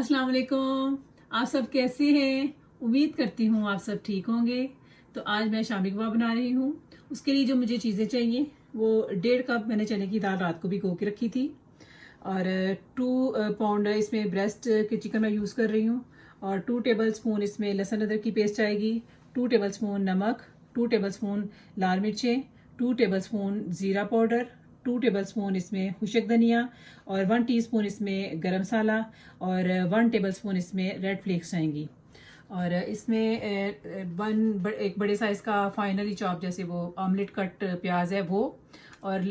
अस्सलाम वालेकुम। आप सब कैसे हैं? उम्मीद करती हूँ आप सब ठीक होंगे। तो आज मैं शामी कबाब बना रही हूँ। उसके लिए जो मुझे चीज़ें चाहिए वो 1.5 कप मैंने चने की दाल रात को भिगो के रखी थी, और 2 पाउंड इसमें ब्रेस्ट के चिकन मैं यूज़ कर रही हूँ, और 2 टेबल स्पून इसमें लहसुन अदरक की पेस्ट आएगी, 2 टेबल स्पून नमक, 2 टेबल स्पून लाल मिर्चें, 2 टेबल स्पून ज़ीरा पाउडर, 2 टेबल स्पून इसमें खुशक धनिया, और 1 टीस्पून इसमें गरम मसाला, और 1 टेबल स्पून इसमें रेड फ्लेक्स आएंगी। और इसमें एक बड़े साइज़ का फाइनली चॉप जैसे वो ऑमलेट कट प्याज है वो, और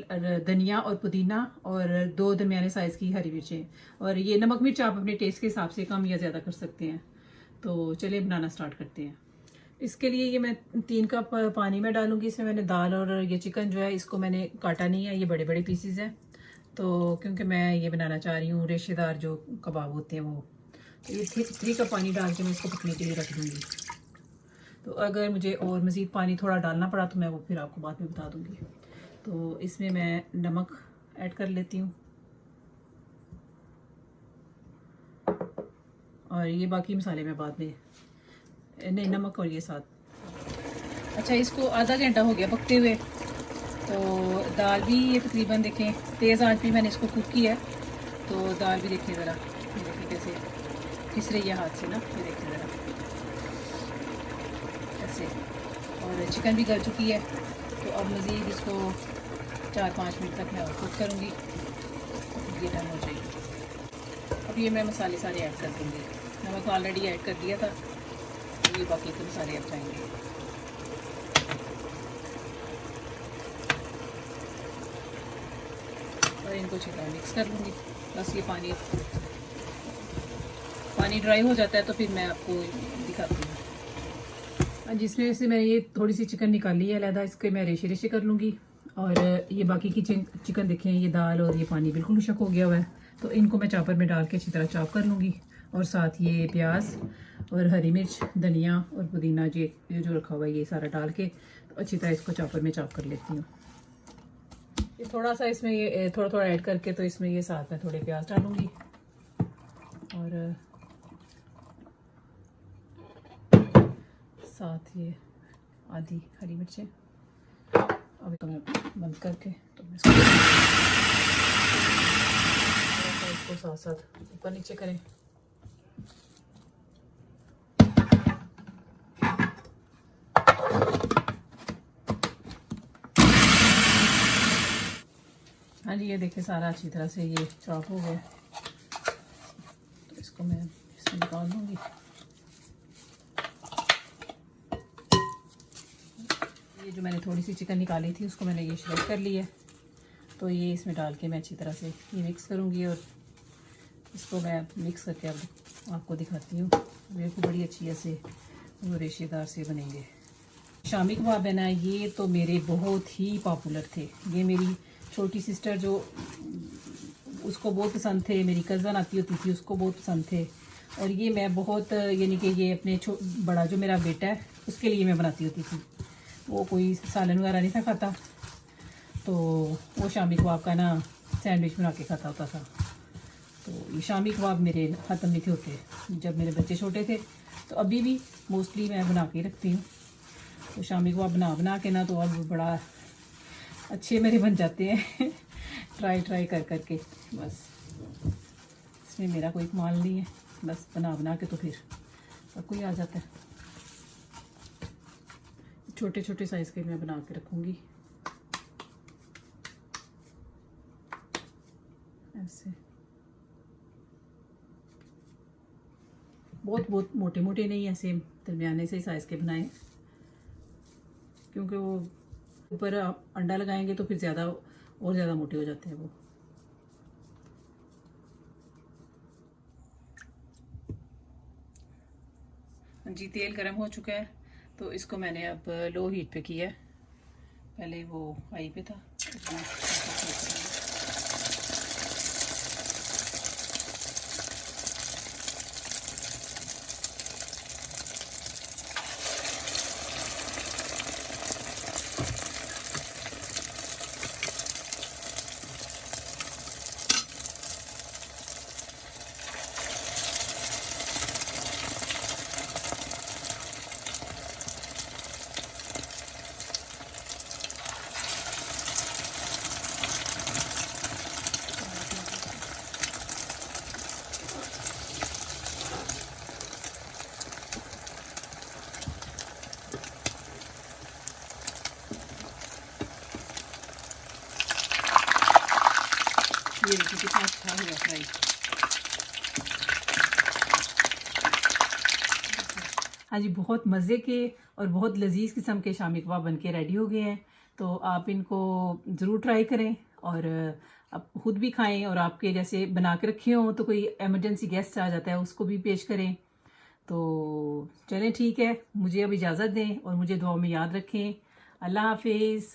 धनिया और पुदीना, और 2 दरमियाने साइज़ की हरी मिर्चें। और ये नमक मिर्च आप अपने टेस्ट के हिसाब से कम या ज़्यादा कर सकते हैं। तो चलिए बनाना स्टार्ट करते हैं। इसके लिए ये मैं 3 कप पानी में डालूंगी। इसमें मैंने दाल और ये चिकन जो है इसको मैंने काटा नहीं है, ये बड़े बड़े पीसीज हैं। तो क्योंकि मैं ये बनाना चाह रही हूँ रेशेदार जो कबाब होते हैं वो, तो ये 3 कप पानी डाल के मैं इसको पकने के लिए रख दूँगी। तो अगर मुझे और मज़ीद पानी थोड़ा डालना पड़ा तो मैं वो फिर आपको बाद में बता दूँगी। तो इसमें मैं नमक ऐड कर लेती हूँ, और ये बाकी मसाले मैं बाद में, नहीं नमक और ये साथ। अच्छा, इसको आधा घंटा हो गया पकते हुए। तो दाल भी ये तकरीबन देखें तेज़ आंच पे मैंने इसको कुक किया है। तो दाल भी देखें ज़रा, देखिए कैसे घिस रही है हाथ से ना, ये देखिए ज़रा ऐसे। और चिकन भी गल चुकी है। तो अब मज़ीद इसको 4-5 मिनट तक मैं और कुक करूँगी, ये डन हो जाएगी। अब ये मैं मसाले सारे ऐड कर दूँगी। नमक ऑलरेडी ऐड कर दिया था, ये बाकी के मसाले ऐड जाएंगे। और इनको अच्छी तरह मिक्स कर लूँगी। बस ये पानी ड्राई हो जाता है तो फिर मैं आपको दिखाती हूँ। जिसमें से मैंने ये थोड़ी सी चिकन निकाली है अलहदा, इसके मैं रेशे रेशे कर लूँगी। और ये बाकी की चिकन देखें, ये दाल और ये पानी बिल्कुल खुशक हो गया हुआ है। तो इनको मैं चॉपर में डाल के अच्छी तरह चॉप कर लूँगी, और साथ ये प्याज और हरी मिर्च, धनिया और पुदीना ये जो रखा हुआ है ये सारा डाल के तो अच्छी तरह इसको चॉपर में चॉप कर लेती हूँ। ये थोड़ा सा इसमें ये थोड़ा थोड़ा ऐड करके तो इसमें ये साथ में थोड़े प्याज डालूँगी, और साथ ये आधी हरी मिर्चें। अब तो मैं बंद करके तो मैं इसको साथ साथ ऊपर नीचे करें। हाँ जी, ये देखिए सारा अच्छी तरह से ये चॉप हो गया। तो इसको मैं इसमें निकाल दूँगी। ये जो मैंने थोड़ी सी चिकन निकाली थी उसको मैंने ये श्रेड कर लिया है। तो ये इसमें डाल के मैं अच्छी तरह से ये मिक्स करूँगी, और इसको मैं मिक्स करके अब आपको दिखाती हूँ। ये को बड़ी अच्छी ऐसे वो रेशेदार से बनेंगे। शामी कबाब है ना, ये तो मेरे बहुत ही पॉपुलर थे। ये मेरी छोटी सिस्टर जो, उसको बहुत पसंद थे, मेरी कज़न आती होती थी उसको बहुत पसंद थे। और ये मैं बहुत, यानी कि ये अपने बड़ा जो मेरा बेटा है उसके लिए मैं बनाती होती थी। वो कोई सालन वगैरह नहीं था खाता, तो वो शामी कबाब का ना सैंडविच बना के खाता होता था। तो ये शामी कबाब मेरे ख़त्म नहीं थे होते जब मेरे बच्चे छोटे थे। तो अभी भी मोस्टली मैं बना के रखती हूँ। तो शामी कबाब बना के ना तो अब बड़ा अच्छे मेरे बन जाते हैं ट्राई कर के। बस इसमें मेरा कोई कमाल नहीं है, बस बना के तो फिर सब कोई आ जाता है। छोटे छोटे साइज़ के मैं बना के रखूँगी ऐसे। बहुत मोटे मोटे नहीं, ऐसे दरमियाने से साइज़ के बनाएं, क्योंकि वो ऊपर आप अंडा लगाएंगे तो फिर ज़्यादा और ज़्यादा मोटे हो जाते हैं वो। जी, तेल गरम हो चुका है। तो इसको मैंने अब लो हीट पे किया है, पहले वो हाई पे था। ये देखिए कितना अच्छा हुआ फ्राई। हाँ जी, बहुत मज़े के और बहुत लजीज किस्म के शामी कबाब बन के रेडी हो गए हैं। तो आप इनको ज़रूर ट्राई करें और आप खुद भी खाएं, और आपके जैसे बना के रखे हों तो कोई एमरजेंसी गेस्ट आ जाता है उसको भी पेश करें। तो चलें ठीक है, मुझे अब इजाज़त दें और मुझे दुआ में याद रखें। अल्लाह हाफिज़।